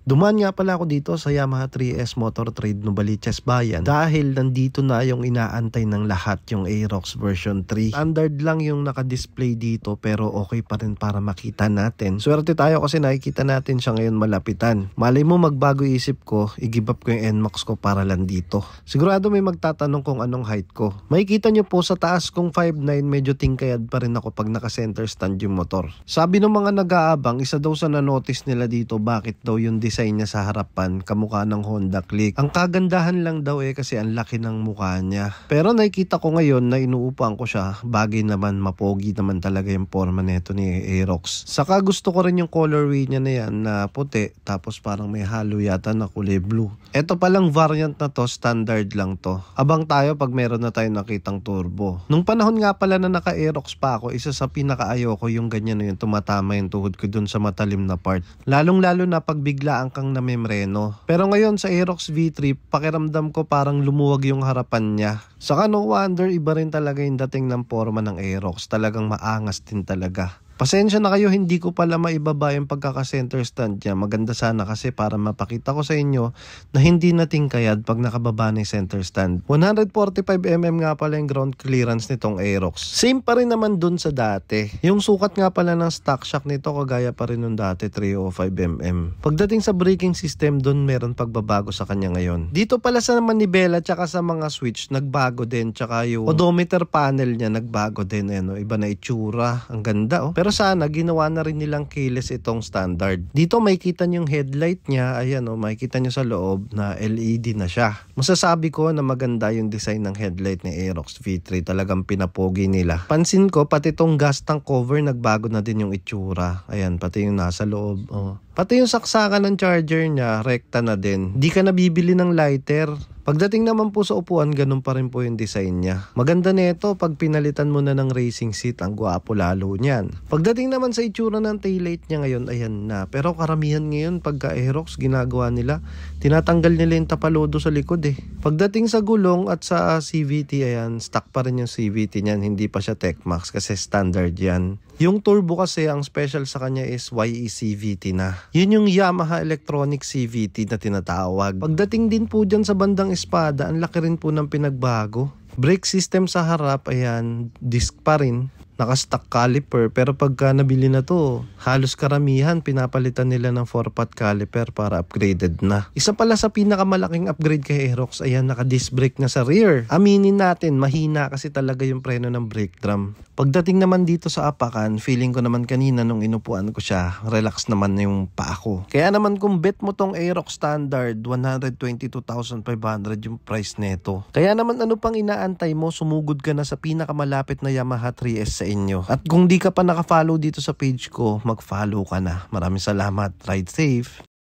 Dumaan nga pala ako dito sa Yamaha 3S Motor Trade Novaliches Bayan dahil nandito na yung inaantay ng lahat, yung Aerox version 3. Standard lang yung naka-display dito pero okay pa rin para makita natin. Swerte tayo kasi nakikita natin siya ngayon malapitan. Malay mo magbago isip ko, i-give up ko yung NMAX ko para lang dito. Sigurado may magtatanong kung anong height ko. Makikita nyo po sa taas kong 5'9", medyo tingkayad pa rin ako pag naka-center stand yung motor. Sabi ng mga nag-aabang, isa daw sa na-notice nila dito bakit daw yung design niya sa harapan kamukha ng Honda Click. Ang kagandahan lang daw kasi ang laki ng mukha niya. Pero nakikita ko ngayon na inuupuan ko siya, bagay naman, mapogi naman talaga yung forma nito ni Aerox. Saka gusto ko rin yung colorway niya na yan na puti tapos parang may halo yata na kulay blue. Ito palang variant na to, standard lang to. Abang tayo pag meron na tayo nakitang turbo. Nung panahon nga pala na naka-Aerox pa ako, isa sa pinakaayaw ko yung ganyan na yung tumatama yung tuhod ko dun sa matalim na part. Lalong-lalo na pag biglaan kang namemreno. Pero ngayon sa Aerox V3, pakiramdam ko parang lumuwag yung harapan niya. Saka no wonder, iba rin talaga yung dating ng forma ng Aerox. Talagang maangas din talaga. Pasensya na kayo, hindi ko pala maibaba yung pagkaka-center stand niya. Maganda sana kasi para mapakita ko sa inyo na hindi nating kayad pag nakababa na yung center stand. 145mm nga pala yung ground clearance nitong Aerox. Same pa rin naman dun sa dati. Yung sukat nga pala ng stock shock nito kagaya pa rin nung dati, 305mm. Pagdating sa braking system, dun meron pagbabago sa kanya ngayon. Dito pala sa manibela tsaka sa mga switch, nagbago din. Tsaka yung odometer panel niya, nagbago din. Iba na itsura. Ang ganda Pero sana ginawa na rin nilang keyless itong standard. Dito makikita nyo yung headlight niya. Ayan makikita nyo sa loob na LED na siya. Masasabi ko na maganda yung design ng headlight ni Aerox V3. Talagang pinapogi nila. Pansin ko pati itong gas tank cover nagbago na din yung itsura. Ayan, pati yung nasa loob. Pati yung saksakan ng charger niya, rekta na din. Di ka nabibili ng lighter. Pagdating naman po sa upuan, ganun pa rin po yung design niya. Maganda nito pag pinalitan mo na ng racing seat, ang gwapo lalo niyan. Pagdating naman sa itsura ng taillight niya ngayon, ayan na. Pero karamihan ngayon pagka Aerox ginagawa nila, tinatanggal nila yung tapalodo sa likod Pagdating sa gulong at sa CVT, ayan, stock pa rin yung CVT niyan, hindi pa siya Techmax kasi standard yan. Yung turbo kasi, ang special sa kanya is YE CVT na. Yun yung Yamaha Electronic CVT na tinatawag. Pagdating din po dyan sa bandang espada, ang laki rin po ng pinagbago. Brake system sa harap, ayan, disc pa rin. Naka-stock caliper, pero pagka nabili na to, halos karamihan pinapalitan nila ng 4-pot caliper para upgraded na. Isa pala sa pinakamalaking upgrade kay Aerox, ayan, naka-disc brake na sa rear. Aminin natin, mahina kasi talaga yung preno ng brake drum. Pagdating naman dito sa apakan, feeling ko naman kanina nung inupuan ko siya, relax naman yung paa ko. Kaya naman kung bet mo tong Aerox standard, 122,500 yung price neto. Kaya naman ano pang inaantay mo, sumugod ka na sa pinakamalapit na Yamaha 3S sa inyo. At kung di ka pa naka-follow dito sa page ko, mag-follow ka na. Maraming salamat. Ride safe!